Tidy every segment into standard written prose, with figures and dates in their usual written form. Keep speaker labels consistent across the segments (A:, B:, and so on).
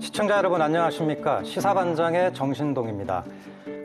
A: 시청자 여러분 안녕하십니까? 시사반장의 정신동입니다.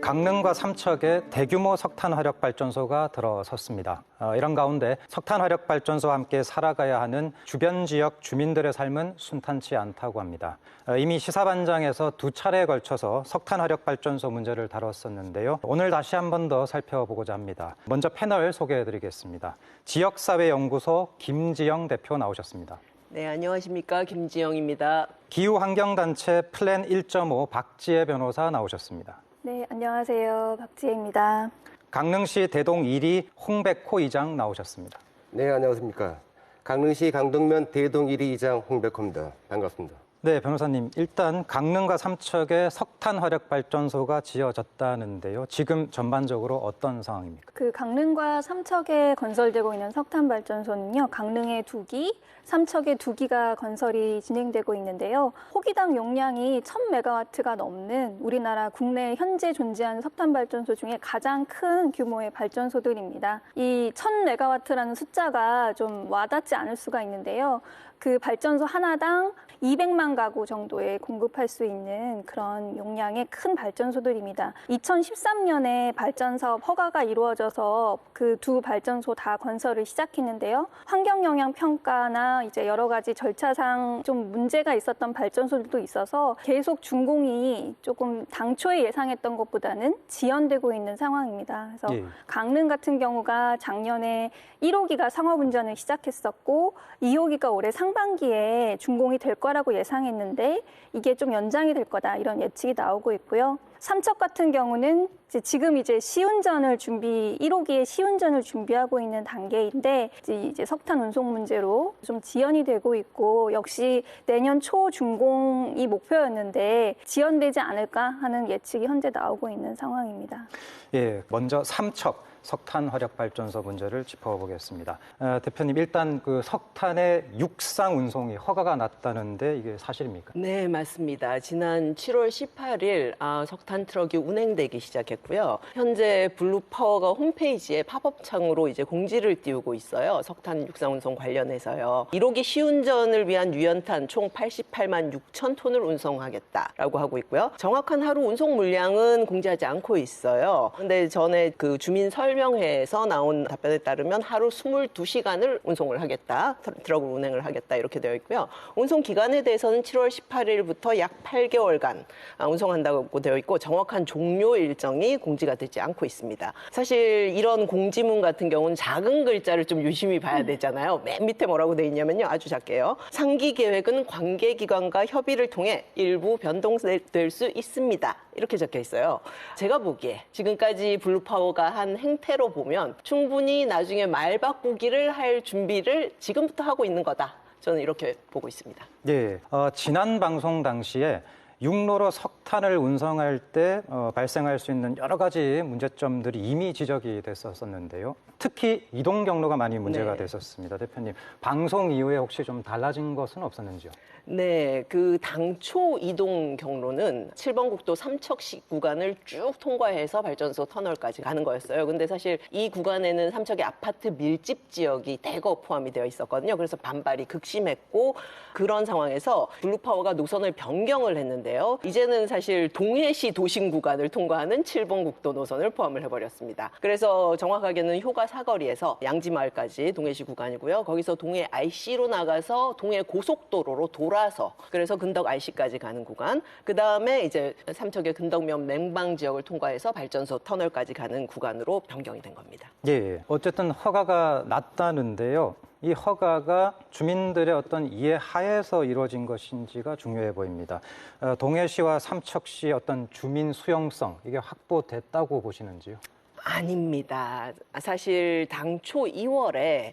A: 강릉과 삼척에 대규모 석탄 화력 발전소가 들어섰습니다. 이런 가운데 석탄 화력 발전소와 함께 살아가야 하는 주변 지역 주민들의 삶은 순탄치 않다고 합니다. 이미 시사반장에서 두 차례에 걸쳐서 석탄 화력 발전소 문제를 다뤘었는데요. 오늘 다시 한 번 더 살펴보고자 합니다. 먼저 패널 소개해드리겠습니다. 지역사회연구소 김지영 대표 나오셨습니다.
B: 네, 안녕하십니까. 김지영입니다.
A: 기후환경단체 플랜 1.5 박지혜 변호사 나오셨습니다.
C: 네, 안녕하세요. 박지혜입니다.
A: 강릉시 대동 1위 홍백호 이장 나오셨습니다.
D: 네, 안녕하십니까. 강릉시 강동면 대동 1위 이장 홍백호입니다. 반갑습니다.
A: 네, 변호사님. 일단 강릉과 삼척에 석탄 화력 발전소가 지어졌다는데요. 지금 전반적으로 어떤 상황입니까?
C: 강릉과 삼척에 건설되고 있는 석탄 발전소는요. 강릉에 2기, 삼척에 2기가 건설이 진행되고 있는데요. 호기당 용량이 1000메가와트가 넘는 우리나라 국내 현재 존재하는 석탄 발전소 중에 가장 큰 규모의 발전소들입니다. 이 1000메가와트라는 숫자가 좀 와닿지 않을 수가 있는데요. 그 발전소 하나당 200만 가구 정도에 공급할 수 있는 그런 용량의 큰 발전소들입니다. 2013년에 발전 사업 허가가 이루어져서 그 두 발전소 다 건설을 시작했는데요. 환경 영향 평가나 이제 여러 가지 절차상 좀 문제가 있었던 발전소들도 있어서 계속 준공이 조금 당초에 예상했던 것보다는 지연되고 있는 상황입니다. 그래서 강릉 같은 경우가 작년에 1호기가 상업운전을 시작했었고 2호기가 올해 상반기에 준공이 될 거라고 예상했는데 이게 좀 연장이 될 거다 이런 예측이 나오고 있고요. 삼척 같은 경우는 지금 이제 시운전을 1호기에 시운전을 준비하고 있는 단계인데 이제 석탄 운송 문제로 좀 지연이 되고 있고 역시 내년 초 준공이 목표였는데 지연되지 않을까 하는 예측이 현재 나오고 있는 상황입니다.
A: 예, 먼저 삼척 석탄 화력 발전소 문제를 짚어보겠습니다. 대표님, 일단 그 석탄의 육상 운송이 허가가 났다는데 이게 사실입니까?
B: 네, 맞습니다. 지난 7월 18일 석탄 트럭이 운행되기 시작했고요. 현재 블루파워가 홈페이지에 팝업창으로 이제 공지를 띄우고 있어요. 석탄 육상 운송 관련해서요. 1호기 시운전을 위한 유연탄 총 88만 6천 톤을 운송하겠다라고 하고 있고요. 정확한 하루 운송 물량은 공지하지 않고 있어요. 근데 전에 그 주민 설명회에서 나온 답변에 따르면 하루 22시간을 운송을 하겠다, 트럭을 운행을 하겠다 이렇게 되어 있고요. 운송 기간에 대해서는 7월 18일부터 약 8개월간 운송한다고 되어 있고 정확한 종료 일정이 공지가 되지 않고 있습니다. 사실 이런 공지문 같은 경우는 작은 글자를 좀 유심히 봐야 되잖아요. 맨 밑에 뭐라고 되어 있냐면요. 아주 작게요. 상기 계획은 관계기관과 협의를 통해 일부 변동될 수 있습니다. 이렇게 적혀 있어요. 제가 보기에 지금까지 블루파워가 한 행태로 보면 충분히 나중에 말 바꾸기를 할 준비를 지금부터 하고 있는 거다. 저는 이렇게 보고 있습니다.
A: 예, 지난 방송 당시에 육로로 석탄을 운송할 때 발생할 수 있는 여러 가지 문제점들이 이미 지적이 됐었는데요. 특히 이동 경로가 많이 문제가 됐었습니다. 대표님, 방송 이후에 혹시 좀 달라진 것은 없었는지요?
B: 네, 그 당초 이동 경로는 7번 국도 삼척시 구간을 쭉 통과해서 발전소 터널까지 가는 거였어요. 근데 사실 이 구간에는 삼척의 아파트 밀집 지역이 대거 포함이 되어 있었거든요. 그래서 반발이 극심했고 그런 상황에서 블루파워가 노선을 변경을 했는데요. 이제는 사실 동해시 도심 구간을 통과하는 7번 국도 노선을 포함을 해버렸습니다. 그래서 정확하게는 효가 사거리에서 양지마을까지 동해시 구간이고요. 거기서 동해 IC로 나가서 동해 고속도로로 돌아서 그래서 근덕 IC까지 가는 구간, 그 다음에 이제 삼척의 근덕면 맹방 지역을 통과해서 발전소 터널까지 가는 구간으로 변경이 된 겁니다.
A: 예, 어쨌든 허가가 났다는데요. 이 허가가 주민들의 어떤 이해 하에서 이루어진 것인지가 중요해 보입니다. 동해시와 삼척시 어떤 주민 수용성, 이게 확보됐다고 보시는지요?
B: 아닙니다. 사실 당초 2월에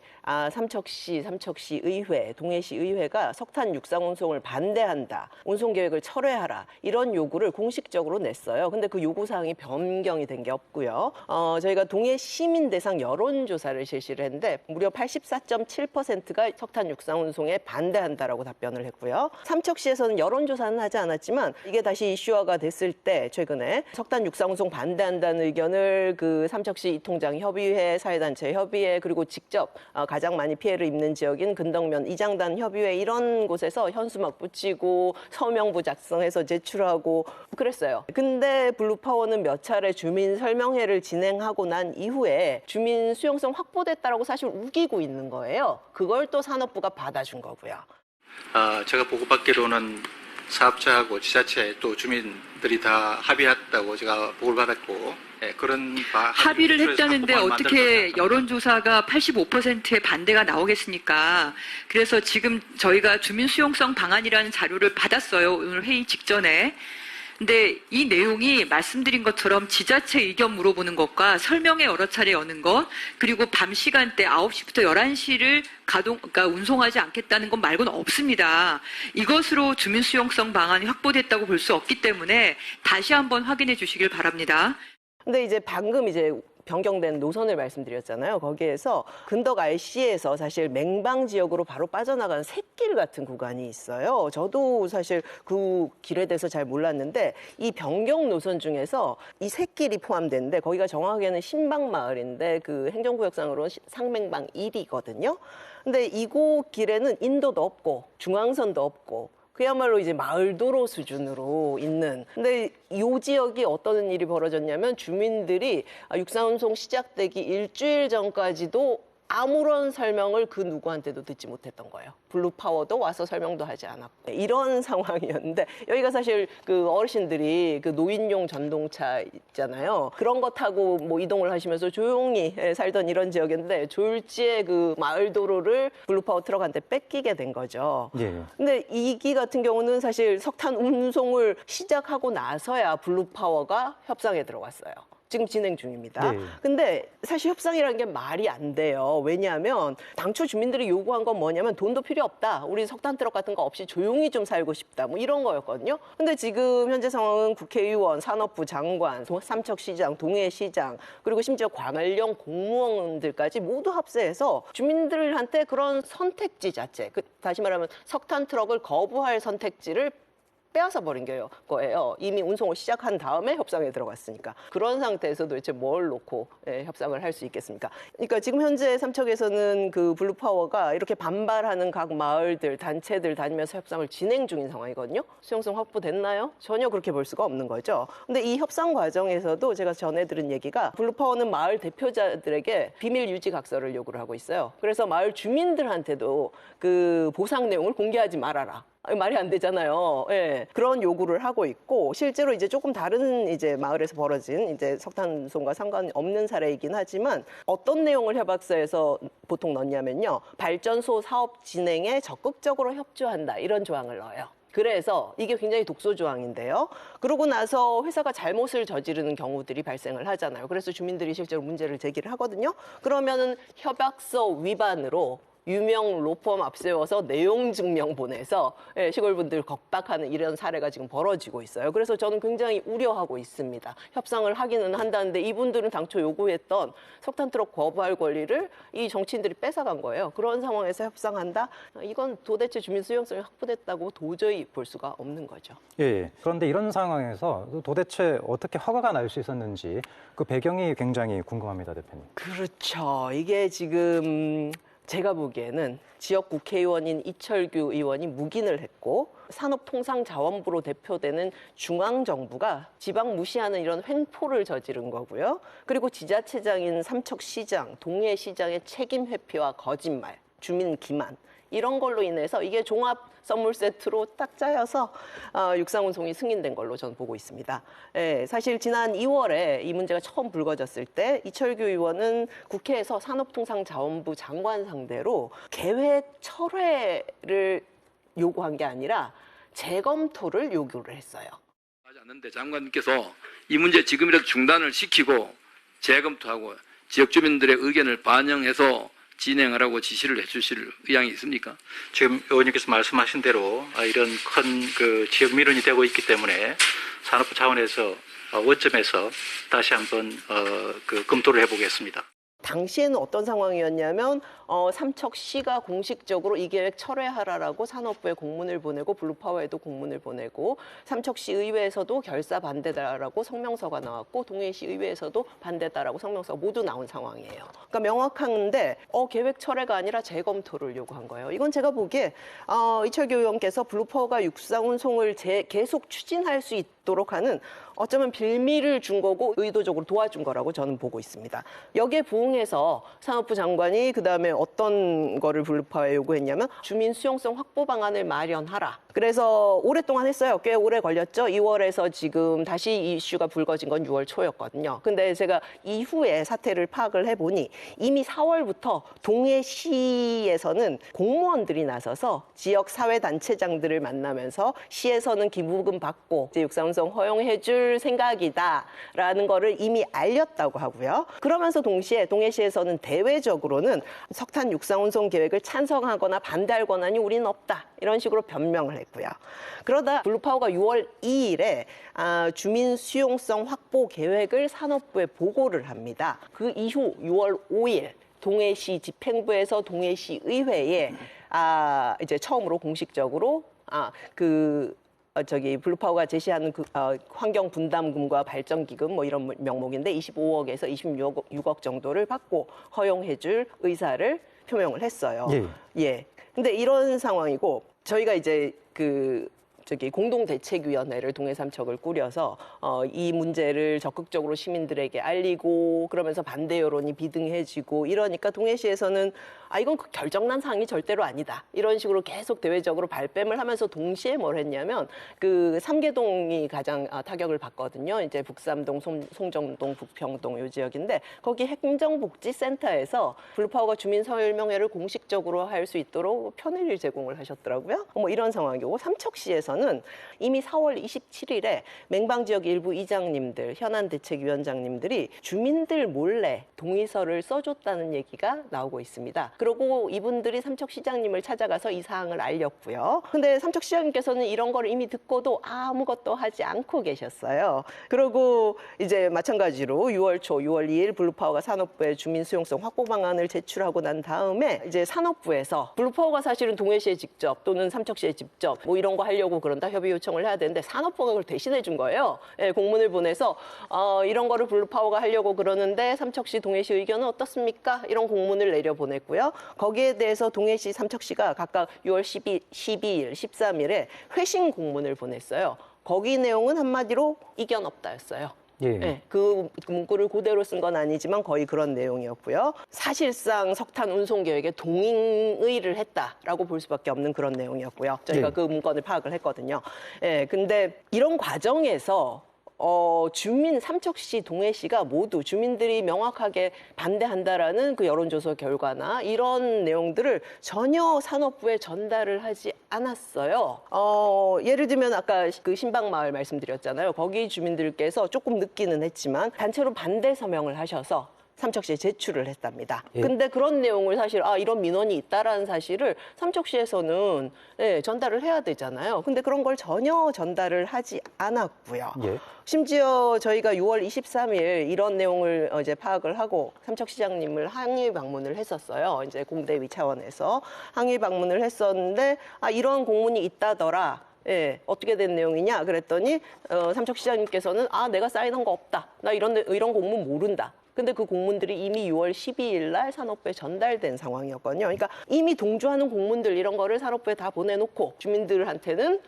B: 삼척시 의회, 동해시 의회가 석탄 육상 운송을 반대한다, 운송 계획을 철회하라 이런 요구를 공식적으로 냈어요. 근데 그 요구 사항이 변경이 된 게 없고요. 저희가 동해 시민 대상 여론조사를 실시를 했는데 무려 84.7%가 석탄 육상 운송에 반대한다라고 답변을 했고요. 삼척시에서는 여론조사는 하지 않았지만 이게 다시 이슈화가 됐을 때 최근에 석탄 육상 운송 반대한다는 의견을 그 그 삼척시 이통장 협의회, 사회단체 협의회, 그리고 직접 가장 많이 피해를 입는 지역인 근덕면 이장단 협의회 이런 곳에서 현수막 붙이고 서명부 작성해서 제출하고 그랬어요. 근데 블루파워는 몇 차례 주민 설명회를 진행하고 난 이후에 주민 수용성 확보됐다라고 사실 우기고 있는 거예요. 그걸 또 산업부가 받아준 거고요.
E: 제가 보고받기로는 사업자하고 지자체 또 주민들이 다 합의했다고 제가 보고를 받았고, 그런
F: 합의를 했다는데 어떻게 여론조사가 85%의 반대가 나오겠습니까? 그래서 지금 저희가 주민 수용성 방안이라는 자료를 받았어요. 오늘 회의 직전에. 근데 이 내용이 말씀드린 것처럼 지자체 의견 물어보는 것과 설명회 여러 차례 여는 것, 그리고 밤 시간대 9시부터 11시를 그러니까 운송하지 않겠다는 것 말고는 없습니다. 이것으로 주민 수용성 방안이 확보됐다고 볼 수 없기 때문에 다시 한번 확인해 주시길 바랍니다.
B: 근데 이제 방금 변경된 노선을 말씀드렸잖아요. 거기에서 근덕 RC에서 사실 맹방 지역으로 바로 빠져나가는 샛길 같은 구간이 있어요. 저도 사실 그 길에 대해서 잘 몰랐는데 이 변경 노선 중에서 이 샛길이 포함되는데 거기가 정확하게는 신방마을인데 그 행정구역상으로는 상맹방 1이거든요. 근데 이곳 길에는 인도도 없고 중앙선도 없고 그야말로 이제 마을도로 수준으로 있는. 근데 이 지역이 어떤 일이 벌어졌냐면 주민들이 육상운송 시작되기 일주일 전까지도 아무런 설명을 그 누구한테도 듣지 못했던 거예요. 블루파워도 와서 설명도 하지 않았고 이런 상황이었는데 여기가 사실 그 어르신들이 그 노인용 전동차 있잖아요. 그런 거 타고 뭐 이동을 하시면서 조용히 살던 이런 지역인데 졸지에 그 마을 도로를 블루파워 트럭한테 뺏기게 된 거죠.
A: 예.
B: 근데 이기 같은 경우는 사실 석탄 운송을 시작하고 나서야 블루파워가 협상에 들어갔어요. 지금 진행 중입니다.
A: 네.
B: 근데 사실 협상이라는 게 말이 안 돼요. 왜냐하면 당초 주민들이 요구한 건 뭐냐면 돈도 필요 없다. 우리 석탄 트럭 같은 거 없이 조용히 좀 살고 싶다. 뭐 이런 거였거든요. 근데 지금 현재 상황은 국회의원, 산업부 장관, 삼척시장, 동해시장, 그리고 심지어 관할령 공무원들까지 모두 합세해서 주민들한테 그런 선택지 자체, 다시 말하면 석탄 트럭을 거부할 선택지를 빼앗아 버린 거예요. 이미 운송을 시작한 다음에 협상에 들어갔으니까. 그런 상태에서 도대체 뭘 놓고 협상을 할 수 있겠습니까? 그러니까 지금 현재 삼척에서는 그 블루파워가 이렇게 반발하는 각 마을들, 단체들 다니면서 협상을 진행 중인 상황이거든요. 수용성 확보됐나요? 전혀 그렇게 볼 수가 없는 거죠. 근데 이 협상 과정에서도 제가 전해 들은 얘기가 블루파워는 마을 대표자들에게 비밀 유지 각서를 요구를 하고 있어요. 그래서 마을 주민들한테도 그 보상 내용을 공개하지 말아라. 말이 안 되잖아요. 예. 그런 요구를 하고 있고 실제로 이제 조금 다른 이제 마을에서 벌어진 이제 석탄운송과 상관없는 사례이긴 하지만 어떤 내용을 협약서에서 보통 넣냐면요. 발전소 사업 진행에 적극적으로 협조한다. 이런 조항을 넣어요. 그래서 이게 굉장히 독소 조항인데요. 그러고 나서 회사가 잘못을 저지르는 경우들이 발생을 하잖아요. 그래서 주민들이 실제로 문제를 제기를 하거든요. 그러면은 협약서 위반으로 유명 로펌 앞세워서 내용 증명 보내서 시골분들 겁박하는 이런 사례가 지금 벌어지고 있어요. 그래서 저는 굉장히 우려하고 있습니다. 협상을 하기는 한다는데 이분들은 당초 요구했던 석탄 트럭 거부할 권리를 이 정치인들이 뺏어간 거예요. 그런 상황에서 협상한다? 이건 도대체 주민 수용성이 확보됐다고 도저히 볼 수가 없는 거죠.
A: 예. 그런데 이런 상황에서 도대체 어떻게 허가가 날 수 있었는지 그 배경이 굉장히 궁금합니다, 대표님.
B: 그렇죠. 이게 지금 제가 보기에는 지역 국회의원인 이철규 의원이 묵인을 했고 산업통상자원부로 대표되는 중앙정부가 지방 무시하는 이런 횡포를 저지른 거고요. 그리고 지자체장인 삼척시장, 동해시장의 책임 회피와 거짓말, 주민 기만 이런 걸로 인해서 이게 종합 선물 세트로 딱 짜여서 육상운송이 승인된 걸로 저는 보고 있습니다. 사실 지난 2월에 이 문제가 처음 불거졌을 때 이철규 의원은 국회에서 산업통상자원부 장관 상대로 계획 철회를 요구한 게 아니라 재검토를 요구를 했어요.
G: 하지 않는데 장관님께서 이 문제 지금이라도 중단을 시키고 재검토하고 지역 주민들의 의견을 반영해서 진행하라고 지시를 해주실 의향이 있습니까?
E: 지금 의원님께서 말씀하신 대로 이런 큰 그 지역 민원이 되고 있기 때문에 산업부 차원에서 원점에서 다시 한번 그 검토를 해보겠습니다.
B: 당시에는 어떤 상황이었냐면 삼척시가 공식적으로 이 계획 철회하라라고 산업부에 공문을 보내고 블루파워에도 공문을 보내고 삼척시 의회에서도 결사 반대다라고 성명서가 나왔고 동해시 의회에서도 반대다라고 성명서가 모두 나온 상황이에요. 그러니까 명확한데 계획 철회가 아니라 재검토를 요구한 거예요. 이건 제가 보기에 이철규 의원께서 블루파워가 육상운송을 계속 추진할 수 있도록 하는 어쩌면 빌미를 준 거고 의도적으로 도와준 거라고 저는 보고 있습니다. 여기에 부응해서 산업부 장관이 그다음에 어떤 거를 블루파워에 요구했냐면 주민 수용성 확보 방안을 마련하라. 그래서 오랫동안 했어요. 꽤 오래 걸렸죠. 2월에서 지금 다시 이 이슈가 불거진 건 6월 초였거든요. 근데 제가 이후에 사태를 파악을 해보니 이미 4월부터 동해시에서는 공무원들이 나서서 지역 사회단체장들을 만나면서 시에서는 기부금 받고 이제 육상운송 허용해줄 생각이다라는 거를 이미 알렸다고 하고요. 그러면서 동시에 동해시에서는 대외적으로는 석탄 육상운송 계획을 찬성하거나 반대할 권한이 우리는 없다. 이런 식으로 변명을 했고요. 그러다 블루파워가 6월 2일에 주민 수용성 확보 계획을 산업부에 보고를 합니다. 그 이후 6월 5일 동해시 집행부에서 동해시 의회에 이제 처음으로 공식적으로 블루파워가 제시하는 환경 분담금과 발전기금 뭐 이런 명목인데 25억에서 26억 정도를 받고 허용해줄 의사를 표명을 했어요. 예. 근데 이런 상황이고 저희가 이제 공동대책위원회를 동해삼척을 꾸려서 이 문제를 적극적으로 시민들에게 알리고 그러면서 반대 여론이 비등해지고 이러니까 동해시에서는 이건 결정난 사항이 절대로 아니다. 이런 식으로 계속 대외적으로 발뺌을 하면서 동시에 뭘 했냐면 삼계동이 가장 타격을 받거든요. 이제 북삼동, 송정동, 북평동 요 지역인데 거기 행정복지센터에서 블루파워가 주민 설명회를 공식적으로 할 수 있도록 편의를 제공을 하셨더라고요. 뭐 이런 상황이고 삼척시에서는 이미 4월 27일에 맹방지역 일부 이장님들, 현안대책위원장님들이 주민들 몰래 동의서를 써줬다는 얘기가 나오고 있습니다. 그리고 이분들이 삼척시장님을 찾아가서 이 사항을 알렸고요. 근데 삼척시장님께서는 이런 걸 이미 듣고도 아무것도 하지 않고 계셨어요. 그리고 이제 마찬가지로 6월 2일 블루파워가 산업부에 주민 수용성 확보 방안을 제출하고 난 다음에 이제 산업부에서 블루파워가 사실은 동해시에 직접 또는 삼척시에 직접 뭐 이런 거 하려고 그런다 협의 요청을 해야 되는데 산업부가 그걸 대신해 준 거예요. 예, 공문을 보내서 이런 거를 블루파워가 하려고 그러는데 삼척시 동해시 의견은 어떻습니까? 이런 공문을 내려보냈고요. 거기에 대해서 동해시, 삼척시가 각각 6월 12일, 13일에 회신 공문을 보냈어요. 거기 내용은 한마디로 이견 없다였어요. 네, 그 문구를 그대로 쓴 건 아니지만 거의 그런 내용이었고요. 사실상 석탄 운송 계획에 동의를 했다라고 볼 수밖에 없는 그런 내용이었고요. 저희가 그 문건을 파악을 했거든요. 근데 이런 과정에서 삼척시, 동해시가 모두 주민들이 명확하게 반대한다라는 그 여론조사 결과나 이런 내용들을 전혀 산업부에 전달을 하지 않았어요. 예를 들면 아까 그 신방마을 말씀드렸잖아요. 거기 주민들께서 조금 늦기는 했지만 단체로 반대 서명을 하셔서 삼척시에 제출을 했답니다. 근데 그런 내용을 사실 이런 민원이 있다라는 사실을 삼척시에서는 전달을 해야 되잖아요. 근데 그런 걸 전혀 전달을 하지 않았고요. 심지어 저희가 6월 23일 이런 내용을 이제 파악을 하고 삼척시장님을 항의 방문을 했었어요. 이제 공대위 차원에서 항의 방문을 했었는데 이런 공문이 있다더라. 어떻게 된 내용이냐 그랬더니 삼척시장님께서는 내가 사인한 거 없다. 나 이런 공문 모른다. 근데 그 공문들이 이미 6월 12일 날 산업부에 전달된 상황이었거든요. 그러니까 이미 동조하는 공문들 이런 거를 산업부에 다 보내놓고 주민들한테는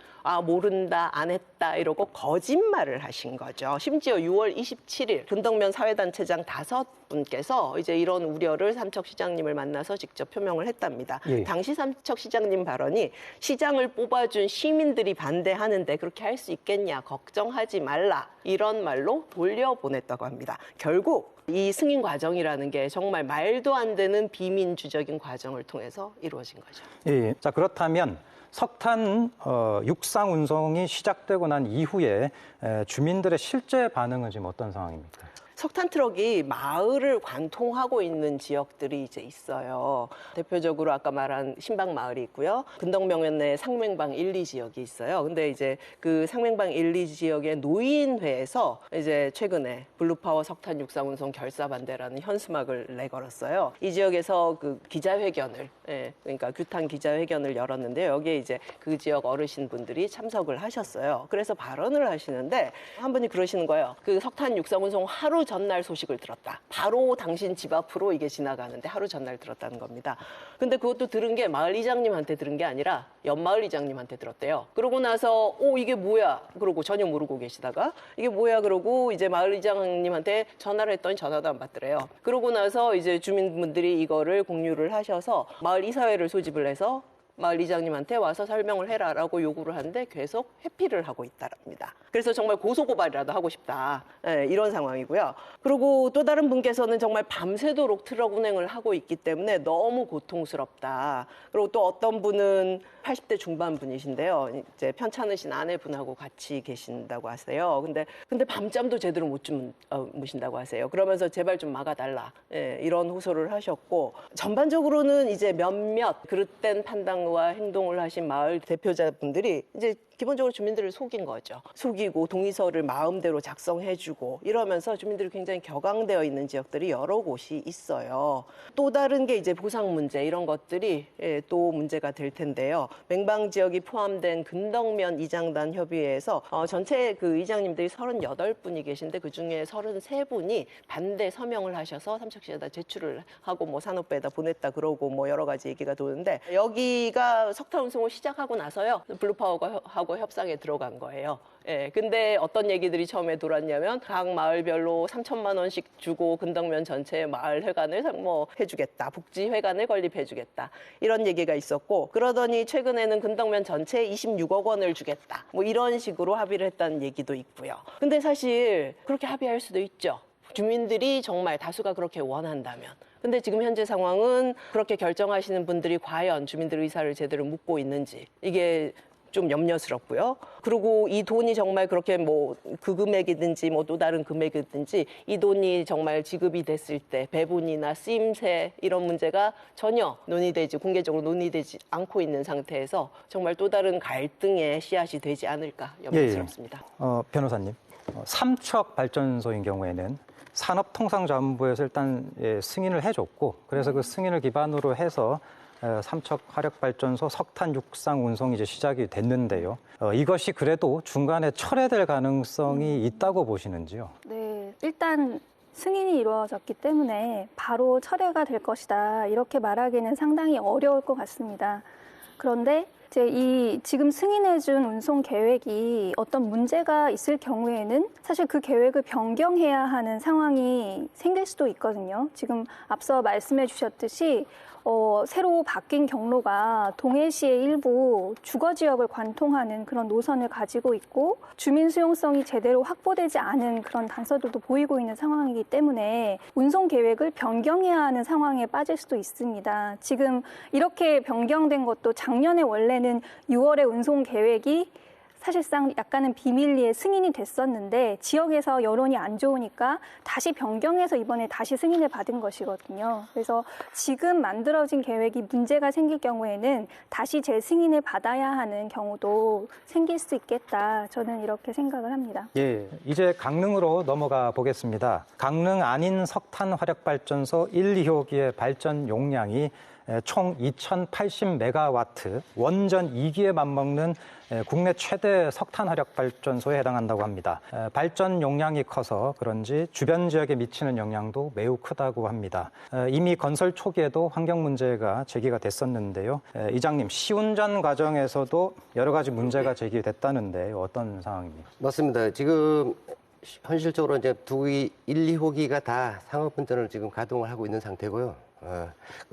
B: 모른다, 안 했다 이러고 거짓말을 하신 거죠. 심지어 6월 27일 분덕면 사회단체장 5분께서 이제 이런 우려를 삼척시장님을 만나서 직접 표명을 했답니다. 당시 삼척시장님 발언이 시장을 뽑아준 시민들이 반대하는데 그렇게 할 수 있겠냐, 걱정하지 말라 이런 말로 돌려보냈다고 합니다. 결국 이 승인 과정이라는 게 정말 말도 안 되는 비민주적인 과정을 통해서 이루어진 거죠.
A: 자, 그렇다면 석탄 육상 운송이 시작되고 난 이후에 주민들의 실제 반응은 지금 어떤 상황입니까?
B: 석탄 트럭이 마을을 관통하고 있는 지역들이 이제 있어요. 대표적으로 아까 말한 신방 마을이 있고요. 근덕명연 내 상맹방 1, 2 지역이 있어요. 근데 이제 그 상맹방 1, 2 지역의 노인회에서 이제 최근에 블루파워 석탄 육상 운송 결사 반대라는 현수막을 내걸었어요. 이 지역에서 그 기자회견을, 그러니까 규탄 기자회견을 열었는데요. 여기에 이제 그 지역 어르신분들이 참석을 하셨어요. 그래서 발언을 하시는데 한 분이 그러시는 거예요. 그 석탄 육상 운송 하루 전날 소식을 들었다. 바로 당신 집 앞으로 이게 지나가는데 하루 전날 들었다는 겁니다. 근데 그것도 들은 게 마을 이장님한테 들은 게 아니라 옆마을 이장님한테 들었대요. 그러고 나서 이게 뭐야? 그러고 전혀 모르고 계시다가 이게 뭐야? 그러고 이제 마을 이장님한테 전화를 했더니 전화도 안 받더래요. 그러고 나서 이제 주민분들이 이거를 공유를 하셔서 마을 이사회를 소집을 해서 마을 이장님한테 와서 설명을 해라라고 요구를 하는데 계속 회피를 하고 있다랍니다. 그래서 정말 고소고발이라도 하고 싶다. 이런 상황이고요. 그리고 또 다른 분께서는 정말 밤새도록 트럭 운행을 하고 있기 때문에 너무 고통스럽다. 그리고 또 어떤 분은 80대 중반 분이신데요. 이제 편찮으신 아내분하고 같이 계신다고 하세요. 근데 밤잠도 제대로 못 주무신다고 하세요. 그러면서 제발 좀 막아달라. 이런 호소를 하셨고, 전반적으로는 이제 몇몇 그릇된 판단과 행동을 하신 마을 대표자분들이 이제 기본적으로 주민들을 속인 거죠. 속이고 동의서를 마음대로 작성해주고 이러면서 주민들이 굉장히 격앙되어 있는 지역들이 여러 곳이 있어요. 또 다른 게 이제 보상 문제 이런 것들이 또 문제가 될 텐데요. 맹방 지역이 포함된 근덕면 이장단 협의회에서 전체 그 이장님들이 38분이 계신데 그중에 33분이 반대 서명을 하셔서 삼척시에다 제출을 하고 뭐 산업부에다 보냈다 그러고 뭐 여러 가지 얘기가 도는데, 여기가 석탄 운송을 시작하고 나서요 블루파워가 하고 협상에 들어간 거예요. 근데 어떤 얘기들이 처음에 돌았냐면 각 마을별로 3천만 원씩 주고 근덕면 전체 마을 회관을 뭐 해주겠다, 복지 회관을 건립해주겠다 이런 얘기가 있었고, 그러더니 최근에는 근덕면 전체에 26억 원을 주겠다 뭐 이런 식으로 합의를 했다는 얘기도 있고요. 근데 사실 그렇게 합의할 수도 있죠. 주민들이 정말 다수가 그렇게 원한다면. 근데 지금 현재 상황은 그렇게 결정하시는 분들이 과연 주민들 의사를 제대로 묻고 있는지 이게 좀 염려스럽고요. 그리고 이 돈이 정말 그렇게 뭐 그 금액이든지 뭐 또 다른 금액이든지 이 돈이 정말 지급이 됐을 때 배분이나 쓰임새 이런 문제가 전혀 공개적으로 논의되지 않고 있는 상태에서 정말 또 다른 갈등의 씨앗이 되지 않을까 염려스럽습니다.
A: 변호사님, 삼척 발전소인 경우에는 산업통상자원부에서 일단 승인을 해줬고, 그래서 그 승인을 기반으로 해서 삼척 화력발전소 석탄 육상 운송이 이제 시작이 됐는데요. 이것이 그래도 중간에 철회될 가능성이 있다고 보시는지요?
C: 네, 일단 승인이 이루어졌기 때문에 바로 철회가 될 것이다 이렇게 말하기는 상당히 어려울 것 같습니다. 그런데 이제 지금 승인해준 운송 계획이 어떤 문제가 있을 경우에는 사실 그 계획을 변경해야 하는 상황이 생길 수도 있거든요. 지금 앞서 말씀해 주셨듯이 새로 바뀐 경로가 동해시의 일부 주거 지역을 관통하는 그런 노선을 가지고 있고, 주민 수용성이 제대로 확보되지 않은 그런 단서들도 보이고 있는 상황이기 때문에 운송 계획을 변경해야 하는 상황에 빠질 수도 있습니다. 지금 이렇게 변경된 것도 작년에 원래는 6월에 운송 계획이 사실상 약간은 비밀리에 승인이 됐었는데 지역에서 여론이 안 좋으니까 다시 변경해서 이번에 다시 승인을 받은 것이거든요. 그래서 지금 만들어진 계획이 문제가 생길 경우에는 다시 재승인을 받아야 하는 경우도 생길 수 있겠다. 저는 이렇게 생각을 합니다.
A: 이제 강릉으로 넘어가 보겠습니다. 강릉 안인 석탄 화력발전소 1, 2호기의 발전 용량이 총 2080메가와트, 원전 2기에 맞먹는 국내 최대 석탄 화력 발전소에 해당한다고 합니다. 발전 용량이 커서 그런지 주변 지역에 미치는 영향도 매우 크다고 합니다. 이미 건설 초기에도 환경 문제가 제기가 됐었는데요. 이장님, 시운전 과정에서도 여러 가지 문제가 제기됐다는데 어떤 상황입니까?
D: 맞습니다. 지금 현실적으로 이제 1, 2호기가 다 상업운전을 지금 가동을 하고 있는 상태고요.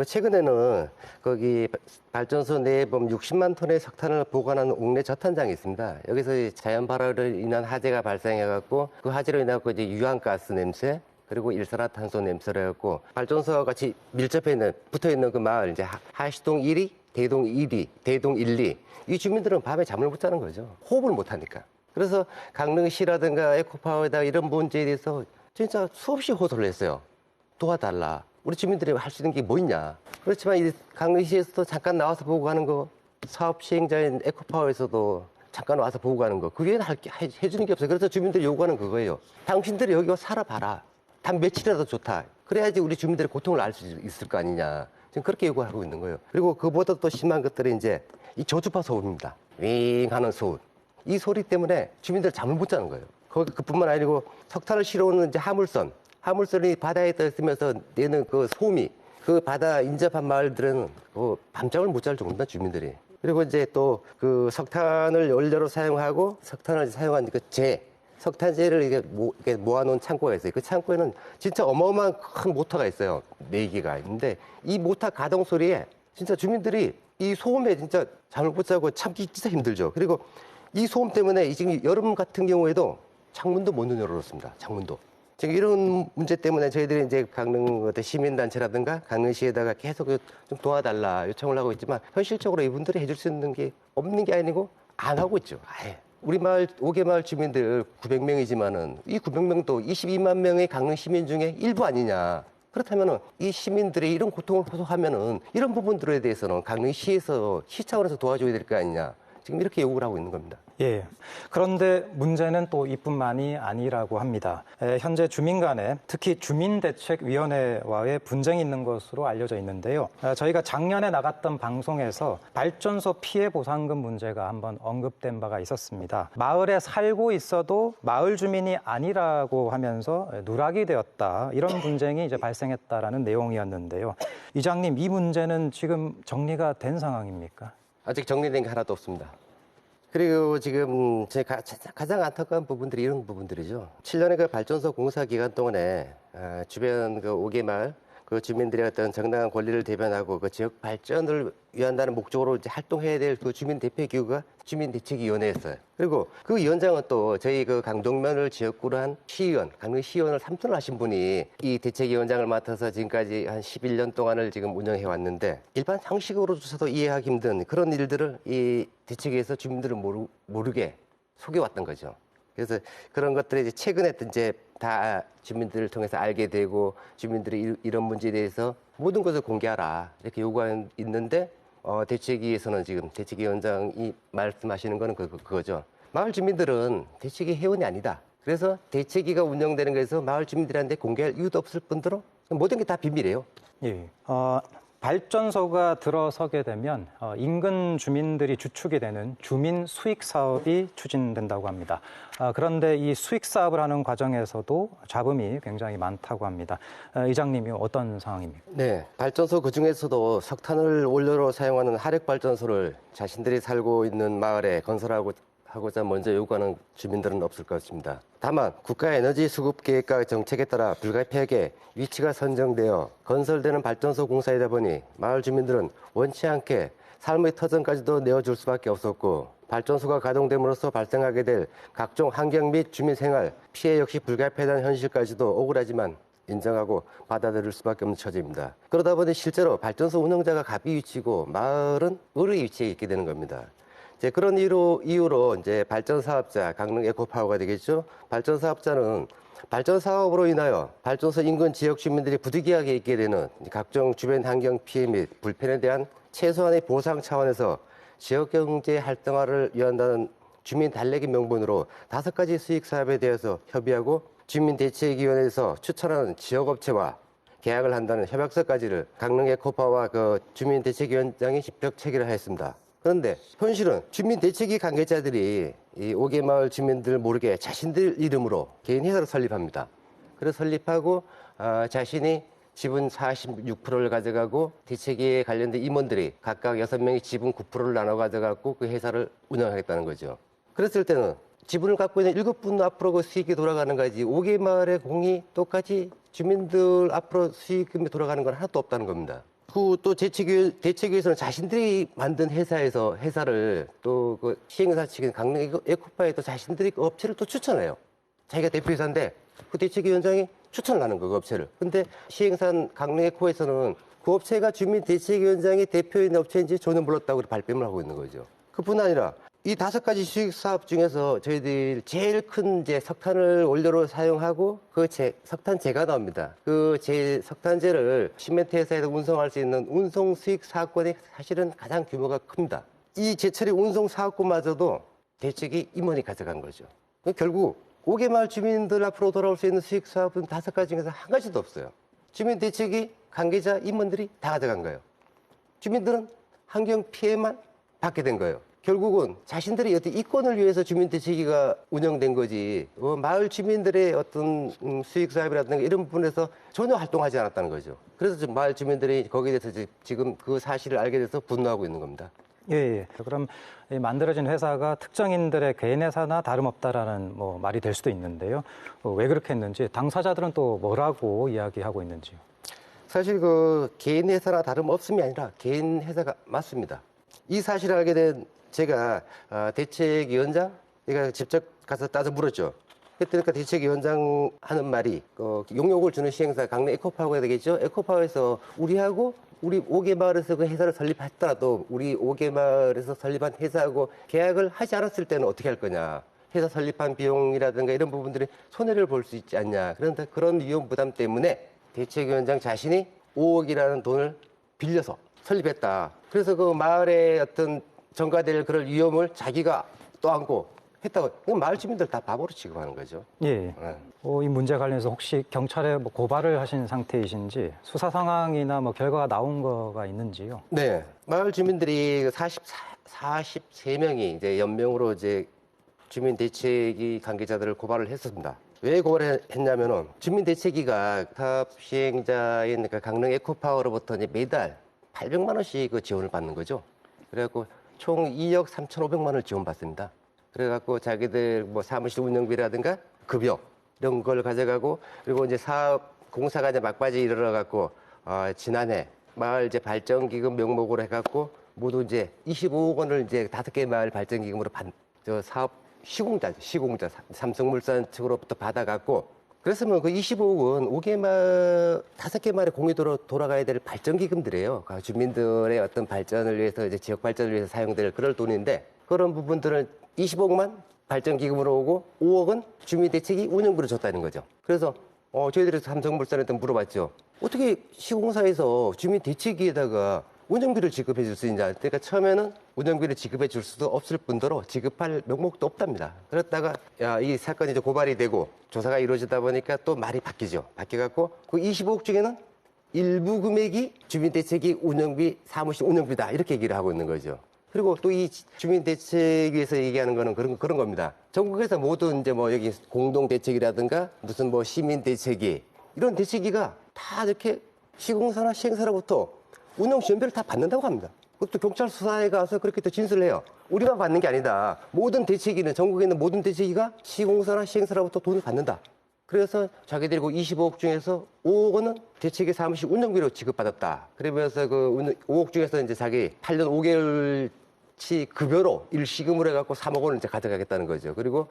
D: 최근에는 거기 발전소 내에 보면 60만 톤의 석탄을 보관하는 옥내 저탄장이 있습니다. 여기서 자연 발화로 인한 화재가 발생해갖고 그 화재로 인해갖고 이제 유황가스 냄새, 그리고 일산화탄소 냄새를 해갖고 발전소와 같이 밀접해 있는, 붙어 있는 그 마을, 이제 하시동 1위, 대동 1위, 대동 1, 2. 이 주민들은 밤에 잠을 못 자는 거죠. 호흡을 못 하니까. 그래서 강릉시라든가 에코파워에다 이런 문제에 대해서 진짜 수없이 호소를 했어요. 도와달라. 우리 주민들이 할 수 있는 게 뭐 있냐. 그렇지만 이 강릉시에서도 잠깐 나와서 보고 가는 거, 사업 시행자인 에코파워에서도 잠깐 와서 보고 가는 거, 그게 해주는 게 없어요. 그래서 주민들이 요구하는 그거예요. 당신들이 여기 와서 살아봐라. 단 며칠이라도 좋다. 그래야지 우리 주민들의 고통을 알 수 있을 거 아니냐. 지금 그렇게 요구하고 있는 거예요. 그리고 그보다 또 심한 것들이 이제 이 저주파 소음입니다. 윙 하는 소음. 이 소리 때문에 주민들 잠을 못 자는 거예요. 그뿐만 아니고 석탄을 실어오는 이제 화물선이 바다에 떠 있으면서 내는 그 소음이 그 바다 인접한 마을들은 밤잠을 못 잘 정도다, 주민들이. 그리고 이제 또 그 석탄을 원료로 사용하고 석탄을 사용한 그 석탄재를 이렇게 모아놓은 창고가 있어요. 그 창고에는 진짜 어마어마한 큰 모터가 있어요. 4개가 있는데 이 모터 가동 소리에 진짜 주민들이 이 소음에 진짜 잠을 못 자고 참기 진짜 힘들죠. 그리고 이 소음 때문에 지금 여름 같은 경우에도 창문도 못 열어놓습니다. 창문도. 지금 이런 문제 때문에 저희들이 이제 강릉 시민단체라든가 강릉시에다가 계속 좀 도와달라 요청을 하고 있지만 현실적으로 이분들이 해줄 수 있는 게 없는 게 아니고 안 하고 있죠. 아예. 우리 마을 5개 마을 주민들 900명이지만은 이 900명도 22만 명의 강릉 시민 중에 일부 아니냐. 그렇다면은 이 시민들이 이런 고통을 호소하면은 이런 부분들에 대해서는 강릉시에서 시 차원에서 도와줘야 될 거 아니냐. 지금 이렇게 요구를 하고 있는 겁니다.
A: 예. 그런데 문제는 또 이뿐만이 아니라고 합니다. 현재 주민 간에 특히 주민대책위원회와의 분쟁이 있는 것으로 알려져 있는데요. 저희가 작년에 나갔던 방송에서 발전소 피해 보상금 문제가 한번 언급된 바가 있었습니다. 마을에 살고 있어도 마을 주민이 아니라고 하면서 누락이 되었다. 이런 분쟁이 이제 발생했다라는 내용이었는데요. 이장님, 이 문제는 지금 정리가 된 상황입니까?
D: 아직 정리된 게 하나도 없습니다. 그리고 지금 제가 가장 안타까운 부분들이 이런 부분들이죠. 7년의 그 발전소 공사 기간 동안에 주변 그 5개 마을 그 주민들의 어떤 정당한 권리를 대변하고 그 지역 발전을 위한다는 목적으로 이제 활동해야 될 그 주민 대표 기구가 주민대책위원회였어요. 그리고 그 위원장은 또 저희 그 강동면을 지역구로 한 시의원, 강릉 시의원을 3선을 하신 분이 이 대책위원장을 맡아서 지금까지 한 11년 동안을 지금 운영해 왔는데 일반 상식으로조차도 이해하기 힘든 그런 일들을 이 대책위에서 주민들을 모르게 속여왔던 거죠. 그래서 그런 것들이 이제 최근에 이제 다 주민들을 통해서 알게 되고 주민들이 이런 문제에 대해서 모든 것을 공개하라 이렇게 요구하고 있는데 대책위에서는 지금 대책위원장이 말씀하시는 거는 그거죠. 마을 주민들은 대책위 회원이 아니다. 그래서 대책위가 운영되는 거에서 마을 주민들한테 공개할 이유도 없을 뿐더러 모든 게 다 비밀이에요.
A: 예. 발전소가 들어서게 되면 인근 주민들이 주축이 되는 주민 수익 사업이 추진된다고 합니다. 그런데 이 수익 사업을 하는 과정에서도 잡음이 굉장히 많다고 합니다. 이장님이 어떤 상황입니까?
D: 네, 발전소 그중에서도 석탄을 원료로 사용하는 화력 발전소를 자신들이 살고 있는 마을에 건설하고자 먼저 요구하는 주민들은 없을 것입니다. 다만 국가에너지 수급 계획과 정책에 따라 불가피하게 위치가 선정되어 건설되는 발전소 공사이다 보니 마을 주민들은 원치 않게 삶의 터전까지도 내어줄 수밖에 없었고 발전소가 가동됨으로써 발생하게 될 각종 환경 및 주민 생활 피해 역시 불가피하다는 현실까지도 억울하지만 인정하고 받아들일 수밖에 없는 처지입니다. 그러다 보니 실제로 발전소 운영자가 갑이 위치고 마을은 을의 위치에 있게 되는 겁니다. 이제 그런 이유로 이제 발전 사업자, 강릉 에코파워가 되겠죠. 발전 사업자는 발전 사업으로 인하여 발전소 인근 지역 주민들이 부득이하게 있게 되는 각종 주변 환경 피해 및 불편에 대한 최소한의 보상 차원에서 지역 경제 활성화를 위한다는 주민 달래기 명분으로 5가지 수익 사업에 대해서 협의하고 주민대책위원회에서 추천하는 지역업체와 계약을 한다는 협약서까지를 강릉 에코파워와 그 주민대책위원장이 직접 체결을 하였습니다. 그런데 현실은 주민대책위 관계자들이 이 5개 마을 주민들 모르게 자신들 이름으로 개인 회사를 설립합니다. 그래서 설립하고 자신이 지분 46%를 가져가고 대책위에 관련된 임원들이 각각 6명이 지분 9%를 나눠 가져가고 그 회사를 운영하겠다는 거죠. 그랬을 때는 지분을 갖고 있는 7분 앞으로 그 수익이 돌아가는 거지 5개 마을의 공이 똑같이 주민들 앞으로 수익금이 돌아가는 건 하나도 없다는 겁니다. 또 대책위에서는 자신들이 만든 회사를 또 그 시행사 측인 강릉 에코파에 또 자신들이 그 업체를 또 추천해요. 자기가 대표이사인데 그 대책위원장이 추천을 하는 거, 그 업체를. 근데 시행사 강릉 에코에서는 그 업체가 주민 대책위원장이 대표인 업체인지 전혀 몰랐다고 발뺌을 하고 있는 거죠. 그뿐 아니라 이 5가지 수익 사업 중에서 저희들 제일 큰 이제 석탄을 원료로 사용하고 그 석탄재가 나옵니다. 그 석탄재를 시멘트 회사에서 운송할 수 있는 운송 수익 사업권이 사실은 가장 규모가 큽니다. 이 제철의 운송 사업권마저도 대책이 임원이 가져간 거죠. 결국 5개 마을 주민들 앞으로 돌아올 수 있는 수익 사업은 5가지 중에서 한 가지도 없어요. 주민 대책이 관계자 임원들이 다 가져간 거예요. 주민들은 환경 피해만 받게 된 거예요. 결국은 자신들의 어떤 이권을 위해서 주민대책위가 운영된 거지, 마을 주민들의 어떤 수익 사업이라든가 이런 부분에서 전혀 활동하지 않았다는 거죠. 그래서 지금 마을 주민들이 거기에 대해서 지금 그 사실을 알게 돼서 분노하고 있는 겁니다.
A: 예. 그럼 이 만들어진 회사가 특정인들의 개인 회사나 다름없다라는 말이 될 수도 있는데요. 왜 그렇게 했는지, 당사자들은 또 뭐라고 이야기하고 있는지요?
D: 사실 그 개인 회사나 다름없음이 아니라 개인 회사가 맞습니다. 이 사실을 알게 된 제가 대책위원장, 제가 직접 가서 따져 물었죠. 그러니까 대책위원장 하는 말이 용역을 주는 시행사 강릉 에코파워가 되겠죠. 에코파워에서 우리하고 우리 5개 마을에서 그 회사를 설립했더라도 우리 5개 마을에서 설립한 회사하고 계약을 하지 않았을 때는 어떻게 할 거냐. 회사 설립한 비용이라든가 이런 부분들이 손해를 볼 수 있지 않냐. 그런데 그런 위험 부담 때문에 대책위원장 자신이 5억이라는 돈을 빌려서 설립했다. 그래서 그 마을의 어떤 전가될 그런 위험을 자기가 떠안고 했다고. 마을 주민들 다 바보로 취급하는 거죠.
A: 예. 이 문제 관련해서 혹시 경찰에 고발을 하신 상태이신지, 수사 상황이나 결과가 나온 거가 있는지요?
D: 네. 마을 주민들이 43명이 이제 연명으로 이제 주민대책위 관계자들을 고발을 했습니다. 왜 고발을 했냐면은 주민대책위가 사업 시행자인 강릉 에코파워로부터 이제 매달 800만 원씩 그 지원을 받는 거죠. 그래갖고 총 2억 3,500만 원을 지원받습니다. 그래갖고 자기들 사무실 운영비라든가 급여 이런 걸 가져가고, 그리고 이제 사업 공사가 이제 막바지에 이르러갖고 지난해 마을 이제 발전기금 명목으로 해갖고 모두 이제 25억 원을 이제 5개 마을 발전기금으로 사업 시공자 삼성물산 측으로부터 받아갖고, 그랬으면 그 25억은 5개 마을, 5개 마을의 공유도로 돌아가야 될 발전기금들이에요. 주민들의 어떤 발전을 위해서, 이제 지역 발전을 위해서 사용될 그럴 돈인데, 그런 부분들은 20억만 발전기금으로 오고 5억은 주민대책이 운영비로 줬다는 거죠. 그래서 저희들이 삼성물산한테 물어봤죠. 어떻게 시공사에서 주민대책위에다가 운영비를 지급해 줄 수 있냐. 그러니까 처음에는 운영비를 지급해 줄 수도 없을 뿐더러 지급할 명목도 없답니다. 그랬다가 이 사건이 이제 고발이 되고 조사가 이루어지다 보니까 또 말이 바뀌죠. 바뀌어갖고 그 25억 중에는 일부 금액이 주민대책위 운영비, 사무실 운영비다. 이렇게 얘기를 하고 있는 거죠. 그리고 또 이 주민대책위에서 얘기하는 거는 그런 겁니다. 전국에서 모든 이제 여기 공동대책이라든가 무슨 시민대책위, 이런 대책위가 다 이렇게 시공사나 시행사로부터 운영 지원비를 다 받는다고 합니다. 그것도 경찰 수사에 가서 그렇게 또 진술을 해요. 우리만 받는 게 아니다. 모든 대책위는, 전국에 있는 모든 대책위가 시공사나 시행사로부터 돈을 받는다. 그래서 자기들이 그 25억 중에서 5억 원은 대책위 사무실 운영비로 지급받았다. 그러면서 그 5억 중에서 이제 자기 8년 5개월치 급여로 일시금으로 해갖고 3억 원을 이제 가져가겠다는 거죠. 그리고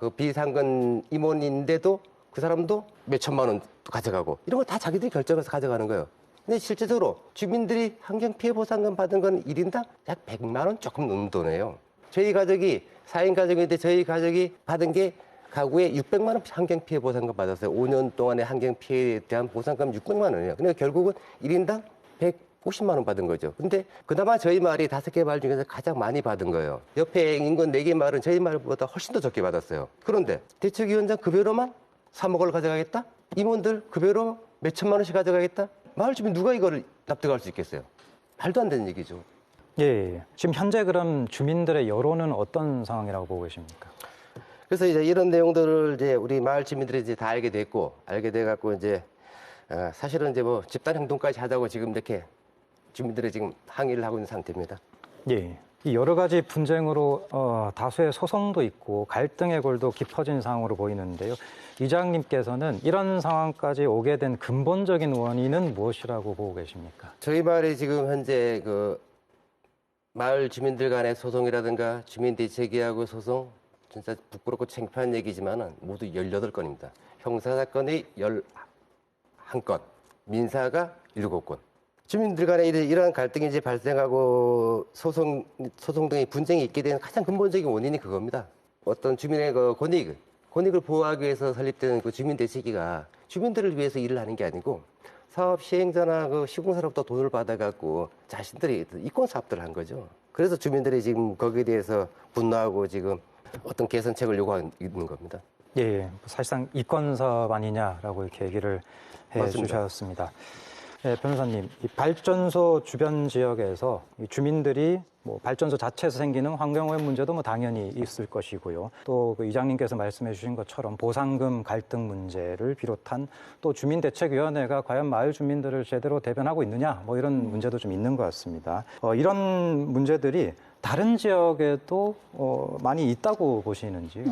D: 그 비상근 임원인데도 그 사람도 몇 천만 원 가져가고, 이런 걸 다 자기들이 결정해서 가져가는 거예요. 근데 실제적으로 주민들이 환경피해보상금 받은 건 1인당 약 100만 원 조금 넘는 돈이에요. 저희 가족이 4인 가족인데 저희 가족이 받은 게 가구에 600만 원 환경피해보상금 받았어요. 5년 동안의 환경피해에 대한 보상금 600만 원이에요. 근데 결국은 1인당 150만 원 받은 거죠. 근데 그나마 저희 마을이 5개 마을 중에서 가장 많이 받은 거예요. 옆에 인근 4개 마을은 저희 마을보다 훨씬 더 적게 받았어요. 그런데 대책위원장 급여로만 3억을 가져가겠다? 임원들 급여로 몇 천만 원씩 가져가겠다? 마을 주민 누가 이거를 납득할 수 있겠어요? 말도 안 되는 얘기죠.
A: 예. 지금 현재 그럼 주민들의 여론은 어떤 상황이라고 보고 계십니까?
D: 그래서 이제 이런 내용들을 이제 우리 마을 주민들이 이제 다 알게 돼갖고 이제 사실은 이제 집단 행동까지 하자고 지금 이렇게 주민들이 지금 항의를 하고 있는 상태입니다.
A: 예. 이 여러 가지 분쟁으로 다수의 소송도 있고 갈등의 골도 깊어진 상황으로 보이는데요. 이장님께서는 이런 상황까지 오게 된 근본적인 원인은 무엇이라고 보고 계십니까?
D: 저희 마을에 지금 현재 그 마을 주민들 간의 소송이라든가 주민대책위하고 소송, 진짜 부끄럽고 창피한 얘기지만은 모두 18건입니다. 형사사건이 11건, 민사가 7건. 주민들 간에 이러한 갈등이 이제 발생하고 소송 등의 분쟁이 있게 되는 가장 근본적인 원인이 그겁니다. 어떤 주민의 그 권익을 보호하기 위해서 설립된 그 주민대책위가 주민들을 위해서 일을 하는 게 아니고 사업 시행자나 그 시공사로부터 돈을 받아갖고 자신들이 이권 사업들을 한 거죠. 그래서 주민들이 지금 거기에 대해서 분노하고 지금 어떤 개선책을 요구하고 있는 겁니다.
A: 예, 사실상 이권 사업 아니냐라고 이렇게 얘기를 해주셨습니다. 네, 변호사님, 이 발전소 주변 지역에서 이 주민들이 뭐 발전소 자체에서 생기는 환경오염 문제도 뭐 당연히 있을 것이고요. 또 그 이장님께서 말씀해 주신 것처럼 보상금 갈등 문제를 비롯한 또 주민대책위원회가 과연 마을 주민들을 제대로 대변하고 있느냐 뭐 이런 문제도 좀 있는 것 같습니다. 이런 문제들이 다른 지역에도 많이 있다고 보시는지요?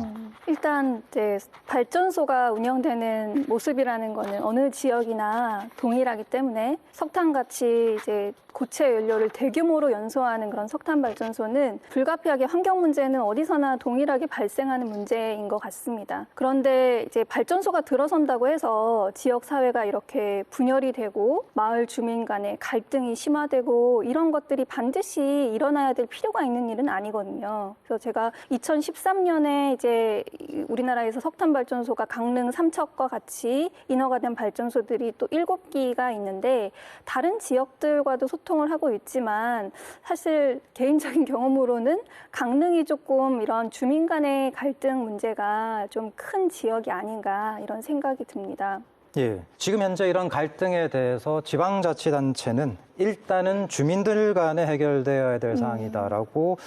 C: 일단 이제 발전소가 운영되는 모습이라는 거는 어느 지역이나 동일하기 때문에 석탄같이 이제 고체 연료를 대규모로 연소하는 그런 석탄 발전소는 불가피하게 환경 문제는 어디서나 동일하게 발생하는 문제인 것 같습니다. 그런데 이제 발전소가 들어선다고 해서 지역 사회가 이렇게 분열이 되고 마을 주민 간의 갈등이 심화되고 이런 것들이 반드시 일어나야 될 필요가 있는 일은 아니거든요. 그래서 제가 2013년에 이제 우리나라에서 석탄 발전소가 강릉 삼척과 같이 인허가 된 발전소들이 또 7기가 있는데 다른 지역들과도 소통을 하고 있지만 사실 개인적인 경험으로는 강릉이 조금 이런 주민 간의 갈등 문제가 좀 큰 지역이 아닌가 이런 생각이 듭니다.
A: 예, 지금 현재 이런 갈등에 대해서 지방자치단체는 일단은 주민들 간에 해결되어야 될 사항이다라고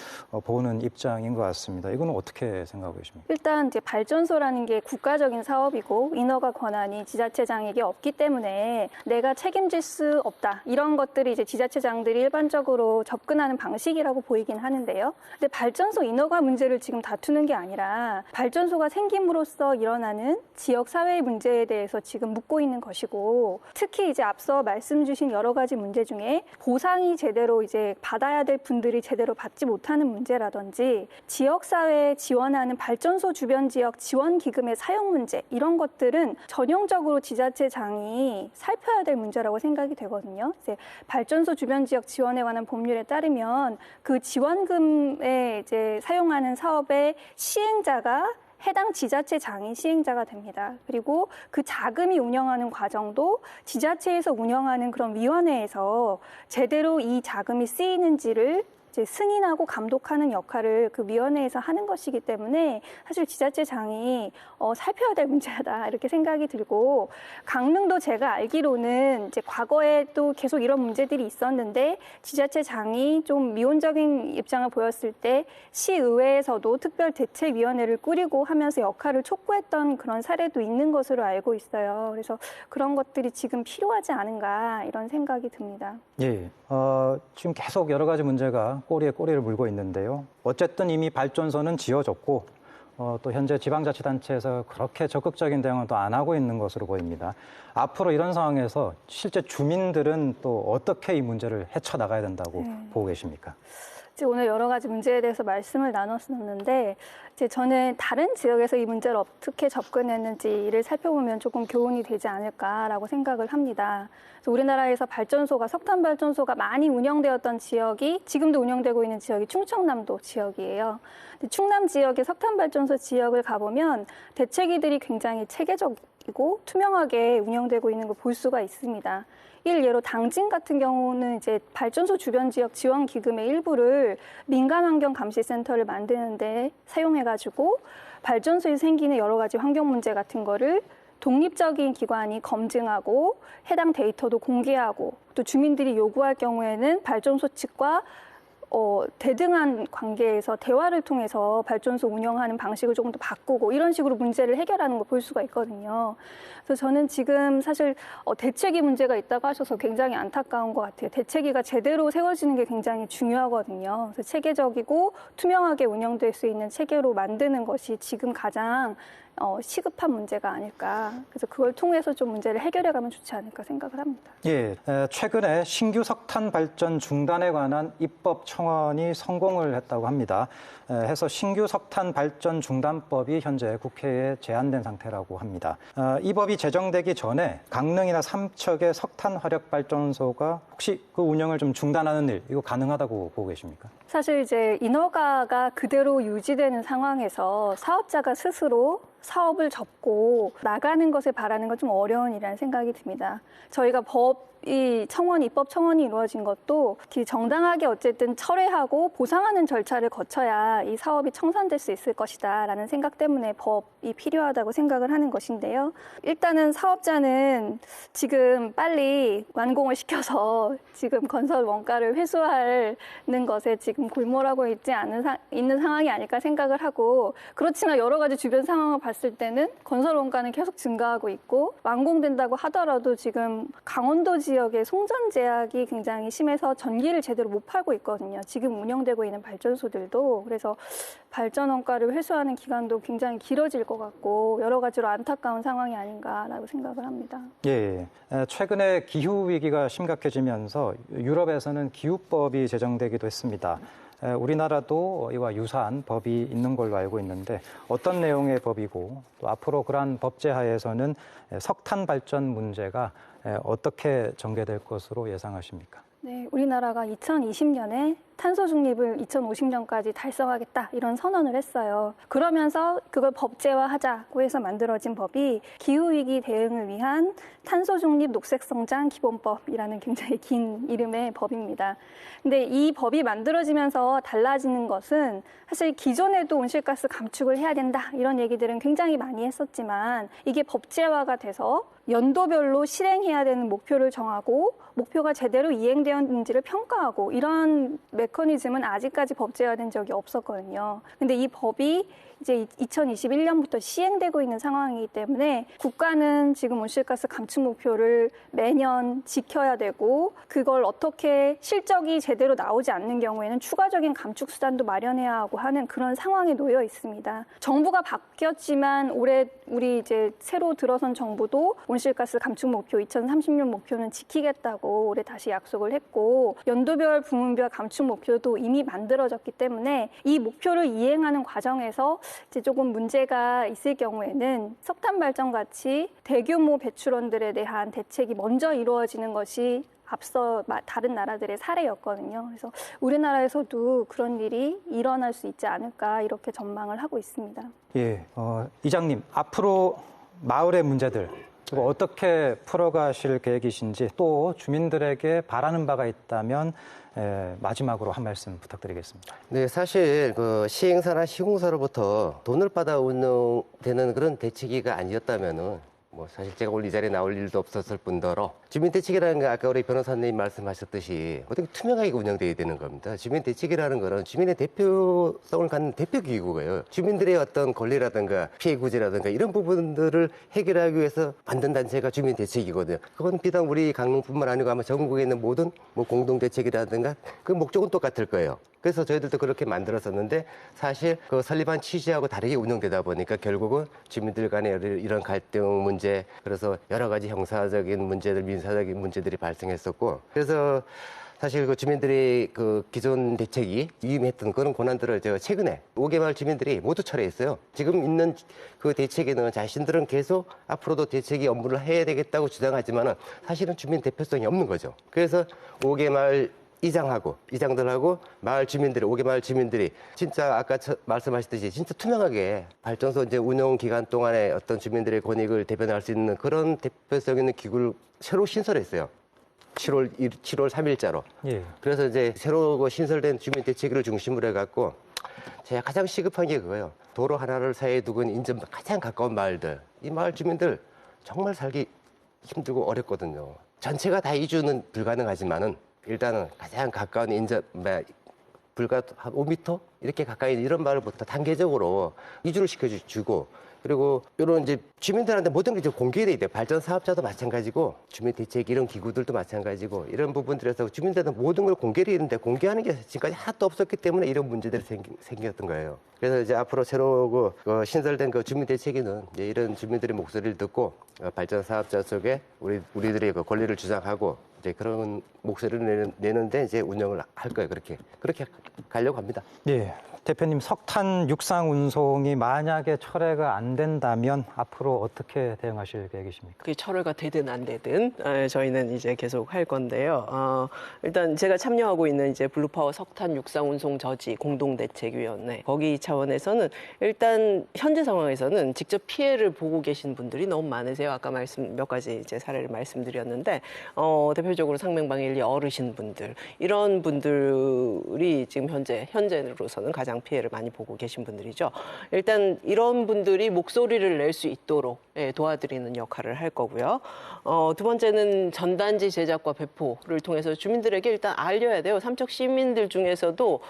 A: 보는 입장인 것 같습니다. 이건 어떻게 생각하고 계십니까?
C: 일단 이제 발전소라는 게 국가적인 사업이고 인허가 권한이 지자체장에게 없기 때문에 내가 책임질 수 없다. 이런 것들이 이제 지자체장들이 일반적으로 접근하는 방식이라고 보이긴 하는데요. 근데 발전소 인허가 문제를 지금 다투는 게 아니라 발전소가 생김으로써 일어나는 지역 사회의 문제에 대해서 지금 묻고 있는 것이고 특히 이제 앞서 말씀 주신 여러 가지 문제 중에 보상이 제대로 이제 받아야 될 분들이 제대로 받지 못하는 문제라든지 지역사회에 지원하는 발전소 주변 지역 지원 기금의 사용 문제 이런 것들은 전형적으로 지자체장이 살펴야 될 문제라고 생각이 되거든요. 이제 발전소 주변 지역 지원에 관한 법률에 따르면 그 지원금에 이제 사용하는 사업의 시행자가 해당 지자체장이 시행자가 됩니다. 그리고 그 자금이 운영하는 과정도 지자체에서 운영하는 그런 위원회에서 제대로 이 자금이 쓰이는지를 이제 승인하고 감독하는 역할을 그 위원회에서 하는 것이기 때문에 사실 지자체장이 살펴야 될 문제다 이렇게 생각이 들고 강릉도 제가 알기로는 이제 과거에 또 계속 이런 문제들이 있었는데 지자체장이 좀 미온적인 입장을 보였을 때 시의회에서도 특별대책위원회를 꾸리고 하면서 역할을 촉구했던 그런 사례도 있는 것으로 알고 있어요. 그래서 그런 것들이 지금 필요하지 않은가 이런 생각이 듭니다.
A: 예, 지금 계속 여러 가지 문제가 꼬리에 꼬리를 물고 있는데요. 어쨌든 이미 발전소는 지어졌고 또 현재 지방자치단체에서 그렇게 적극적인 대응은 또 안 하고 있는 것으로 보입니다. 앞으로 이런 상황에서 실제 주민들은 또 어떻게 이 문제를 헤쳐나가야 된다고 보고 계십니까?
C: 오늘 여러 가지 문제에 대해서 말씀을 나눴었는데 이제 저는 다른 지역에서 이 문제를 어떻게 접근했는지를 살펴보면 조금 교훈이 되지 않을까라고 생각을 합니다. 그래서 우리나라에서 발전소가 석탄 발전소가 많이 운영되었던 지역이 지금도 운영되고 있는 지역이 충청남도 지역이에요. 근데 충남 지역의 석탄 발전소 지역을 가보면 대책위들이 굉장히 체계적이고 투명하게 운영되고 있는 걸 볼 수가 있습니다. 일례로 당진 같은 경우는 이제 발전소 주변 지역 지원 기금의 일부를 민간환경감시센터를 만드는데 사용해가지고 발전소에 생기는 여러 가지 환경 문제 같은 거를 독립적인 기관이 검증하고 해당 데이터도 공개하고 또 주민들이 요구할 경우에는 발전소 측과 대등한 관계에서 대화를 통해서 발전소 운영하는 방식을 조금 더 바꾸고 이런 식으로 문제를 해결하는 걸 볼 수가 있거든요. 그래서 저는 지금 사실 대책위 문제가 있다고 하셔서 굉장히 안타까운 것 같아요. 대책위가 제대로 세워지는 게 굉장히 중요하거든요. 그래서 체계적이고 투명하게 운영될 수 있는 체계로 만드는 것이 지금 가장 시급한 문제가 아닐까. 그래서 그걸 통해서 좀 문제를 해결해가면 좋지 않을까 생각을 합니다.
A: 예, 최근에 신규 석탄 발전 중단에 관한 입법 청원이 성공을 했다고 합니다. 해서 신규 석탄 발전 중단법이 현재 국회에 제안된 상태라고 합니다. 이 법이 제정되기 전에 강릉이나 삼척의 석탄 화력 발전소가 혹시 그 운영을 좀 중단하는 일 이거 가능하다고 보고 계십니까?
C: 사실 이제 인허가가 그대로 유지되는 상황에서 사업자가 스스로 사업을 접고 나가는 것을 바라는 건 좀 어려운 일이라는 생각이 듭니다. 저희가 입법 청원이 이루어진 것도 정당하게 어쨌든 철회하고 보상하는 절차를 거쳐야 이 사업이 청산될 수 있을 것이다라는 생각 때문에 법이 필요하다고 생각을 하는 것인데요. 일단은 사업자는 지금 빨리 완공을 시켜서 지금 건설 원가를 회수하는 것에 지금 골몰하고 있는 상황이 아닐까 생각을 하고, 그렇지만 여러 가지 주변 상황을 봤을 때는 건설 원가는 계속 증가하고 있고 완공된다고 하더라도 지금 강원도 지역의 송전 제약이 굉장히 심해서 전기를 제대로 못 팔고 있거든요. 지금 운영되고 있는 발전소들도. 그래서 발전 원가를 회수하는 기간도 굉장히 길어질 것 같고 여러 가지로 안타까운 상황이 아닌가라고 생각을 합니다.
A: 예, 최근에 기후 위기가 심각해지면서 유럽에서는 기후법이 제정되기도 했습니다. 우리나라도 이와 유사한 법이 있는 걸로 알고 있는데 어떤 내용의 법이고 또 앞으로 그러한 법제 하에서는 석탄 발전 문제가 어떻게 전개될 것으로 예상하십니까?
C: 네, 우리나라가 2020년에 탄소 중립을 2050년까지 달성하겠다 이런 선언을 했어요. 그러면서 그걸 법제화하자고 해서 만들어진 법이 기후위기 대응을 위한 탄소 중립 녹색성장 기본법이라는 굉장히 긴 이름의 법입니다. 근데 이 법이 만들어지면서 달라지는 것은 사실 기존에도 온실가스 감축을 해야 된다 이런 얘기들은 굉장히 많이 했었지만 이게 법제화가 돼서 연도별로 실행해야 되는 목표를 정하고 목표가 제대로 이행되었는지를 평가하고 이런 메커니즘은 아직까지 법제화된 적이 없었거든요. 근데 이 법이 이제 2021년부터 시행되고 있는 상황이기 때문에 국가는 지금 온실가스 감축 목표를 매년 지켜야 되고 그걸 어떻게 실적이 제대로 나오지 않는 경우에는 추가적인 감축 수단도 마련해야 하고 하는 그런 상황에 놓여 있습니다. 정부가 바뀌었지만 올해 우리 이제 새로 들어선 정부도 온실가스 감축 목표 2030년 목표는 지키겠다고 올해 다시 약속을 했고 연도별 부문별 감축 목표도 이미 만들어졌기 때문에 이 목표를 이행하는 과정에서 이제 조금 문제가 있을 경우에는 석탄 발전 같이 대규모 배출원들에 대한 대책이 먼저 이루어지는 것이 앞서 다른 나라들의 사례였거든요. 그래서 우리나라에서도 그런 일이 일어날 수 있지 않을까 이렇게 전망을 하고 있습니다.
A: 예, 이장님 앞으로 마을의 문제들 그리고 어떻게 풀어가실 계획이신지 또 주민들에게 바라는 바가 있다면 마지막으로 한 말씀 부탁드리겠습니다.
D: 네, 사실 그 시행사나 시공사로부터 돈을 받아 운영되는 그런 대책위가 아니었다면은 뭐 사실 제가 오늘 이 자리에 나올 일도 없었을 뿐더러 주민대책이라는 게 아까 우리 변호사님 말씀하셨듯이 어떻게 투명하게 운영돼야 되는 겁니다. 주민대책이라는 거는 주민의 대표성을 갖는 대표기구예요. 주민들의 어떤 권리라든가 피해 구제라든가 이런 부분들을 해결하기 위해서 만든 단체가 주민대책이거든요. 그건 비단 우리 강릉뿐만 아니고 아마 전국에 있는 모든 뭐 공동대책이라든가 그 목적은 똑같을 거예요. 그래서 저희들도 그렇게 만들었었는데 사실 그 설립한 취지하고 다르게 운영되다 보니까 결국은 주민들 간의 이런 갈등 문제, 그래서 여러 가지 형사적인 문제들, 민사적인 문제들이 발생했었고, 그래서 사실 그 주민들이 그 기존 대책이 위임했던 그런 권한들을 제가 최근에 5개 마을 주민들이 모두 철회했어요. 지금 있는 그 대책에는 자신들은 계속 앞으로도 대책이 업무를 해야 되겠다고 주장하지만은 사실은 주민 대표성이 없는 거죠. 그래서 5개 마을 이장들하고 마을 주민들이 5개 마을 주민들이 진짜 아까 말씀하셨듯이 진짜 투명하게 발전소 이제 운영 기간 동안에 어떤 주민들의 권익을 대변할 수 있는 그런 대표성 있는 기구를 새로 신설했어요. 7월 3일자로.
A: 예.
D: 그래서 이제 새로 신설된 주민 대책위를 중심으로 해갖고 제가 가장 시급한 게 그거예요. 도로 하나를 사이에 두고 인접 가장 가까운 마을들. 이 마을 주민들 정말 살기 힘들고 어렵거든요. 전체가 다 이주는 불가능하지만은 일단은 가장 가까운 인접, 불과 한 5m 이렇게 가까이 이런 마을부터 단계적으로 이주를 시켜주고 그리고 이런 이제 주민들한테 모든 게 좀 공개돼야 돼요. 발전 사업자도 마찬가지고 주민대책 이런 기구들도 마찬가지고 이런 부분들에서 주민들한테 모든 걸 공개를 했는데 공개하는 게 지금까지 하나도 없었기 때문에 이런 문제들이 생겼던 거예요. 그래서 이제 앞으로 새로 신설된 주민대책에는 이제 이런 주민들의 목소리를 듣고 발전 사업자 쪽에 우리들의 권리를 주장하고 이제 그런 목소리를 내는데 이제 운영을 할 거예요. 그렇게 가려고 합니다.
A: 예. 대표님, 석탄 육상 운송이 만약에 철회가 안 된다면 앞으로 어떻게 대응하실 계획이십니까?
B: 그게 철회가 되든 안 되든 저희는 이제 계속 할 건데요. 일단 제가 참여하고 있는 이제 블루파워 석탄 육상 운송 저지 공동대책위원회 거기 차원에서는 일단 현재 상황에서는 직접 피해를 보고 계신 분들이 너무 많으세요. 아까 몇 가지 이제 사례를 말씀드렸는데 대표적으로 상명방일리 어르신분들 이런 분들이 지금 현재로서는 가장 피해를 많이 보고 계신 분들이죠. 일단 이런 분들이 목소리를 낼 수 있도록 도와드리는 역할을 할 거고요. 두 번째는 전단지 제작과 배포를 통해서 주민들에게 일단 알려야 돼요. 삼척 시민들 중에서도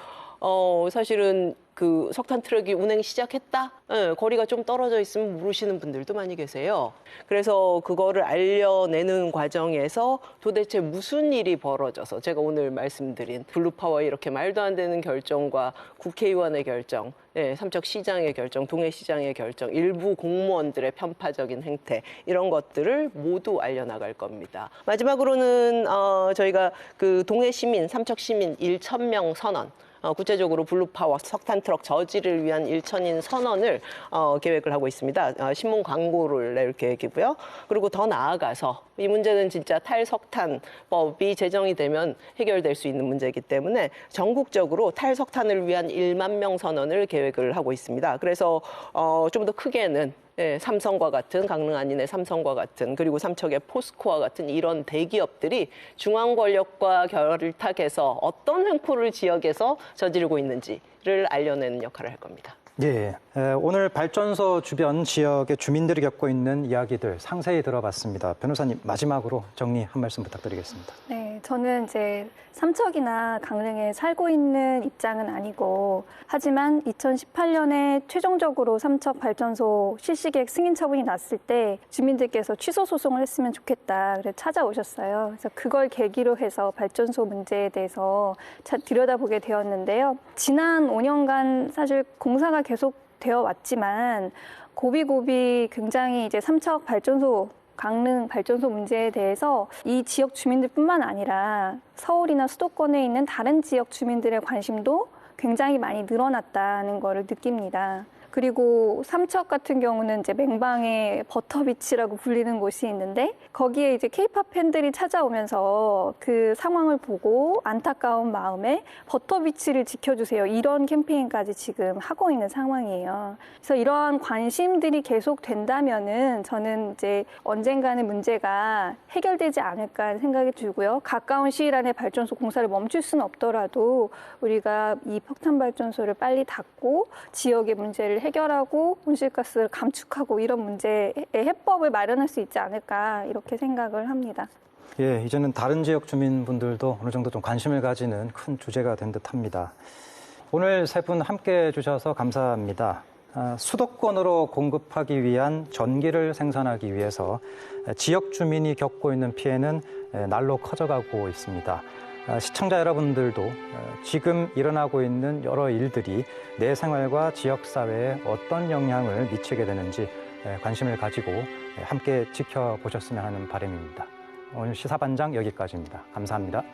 B: 사실은 그 석탄 트럭이 운행 시작했다? 거리가 좀 떨어져 있으면 모르시는 분들도 많이 계세요. 그래서 그거를 알려내는 과정에서 도대체 무슨 일이 벌어져서 제가 오늘 말씀드린 블루파워 이렇게 말도 안 되는 결정과 국회의원의 결정, 삼척시장의 결정, 동해시장의 결정, 일부 공무원들의 편파적인 행태 이런 것들을 모두 알려나갈 겁니다. 마지막으로는 저희가 그 동해시민, 삼척시민 1,000명 선언 구체적으로 블루파워 석탄 트럭 저지를 위한 1,000인 선언을 계획을 하고 있습니다. 신문 광고를 낼 계획이고요. 그리고 더 나아가서 이 문제는 진짜 탈석탄법이 제정이 되면 해결될 수 있는 문제이기 때문에 전국적으로 탈석탄을 위한 1만 명 선언을 계획을 하고 있습니다. 그래서 좀 더 크게는 삼성과 같은 강릉 안인의 삼성과 같은 그리고 삼척의 포스코와 같은 이런 대기업들이 중앙 권력과 결탁해서 어떤 횡포를 지역에서 저지르고 있는지를 알려내는 역할을 할 겁니다.
A: 예, 오늘 발전소 주변 지역의 주민들이 겪고 있는 이야기들 상세히 들어봤습니다. 변호사님, 마지막으로 정리 한 말씀 부탁드리겠습니다.
C: 네, 저는 이제 삼척이나 강릉에 살고 있는 입장은 아니고 하지만 2018년에 최종적으로 삼척 발전소 실시계획 승인 처분이 났을 때 주민들께서 취소 소송을 했으면 좋겠다 그래서 찾아오셨어요. 그래서 그걸 계기로 해서 발전소 문제에 대해서 들여다보게 되었는데요. 지난 5년간 사실 공사가 계속 되어 왔지만 고비고비 굉장히 이제 삼척 발전소 강릉 발전소 문제에 대해서 이 지역 주민들뿐만 아니라 서울이나 수도권에 있는 다른 지역 주민들의 관심도 굉장히 많이 늘어났다는 것을 느낍니다. 그리고 삼척 같은 경우는 이제 맹방의 버터비치라고 불리는 곳이 있는데 거기에 이제 케이팝 팬들이 찾아오면서 그 상황을 보고 안타까운 마음에 버터비치를 지켜주세요. 이런 캠페인까지 지금 하고 있는 상황이에요. 그래서 이러한 관심들이 계속 된다면은 저는 이제 언젠가는 문제가 해결되지 않을까 하는 생각이 들고요. 가까운 시일 안에 발전소 공사를 멈출 수는 없더라도 우리가 이 석탄 발전소를 빨리 닫고 지역의 문제를 해결하고 온실가스를 감축하고 이런 문제의 해법을 마련할 수 있지 않을까 이렇게 생각을 합니다.
A: 예, 이제는 다른 지역 주민분들도 어느 정도 좀 관심을 가지는 큰 주제가 된 듯합니다. 오늘 세 분 함께해 주셔서 감사합니다. 수도권으로 공급하기 위한 전기를 생산하기 위해서 지역 주민이 겪고 있는 피해는 날로 커져가고 있습니다. 시청자 여러분들도 지금 일어나고 있는 여러 일들이 내 생활과 지역사회에 어떤 영향을 미치게 되는지 관심을 가지고 함께 지켜보셨으면 하는 바람입니다. 오늘 시사반장 여기까지입니다. 감사합니다.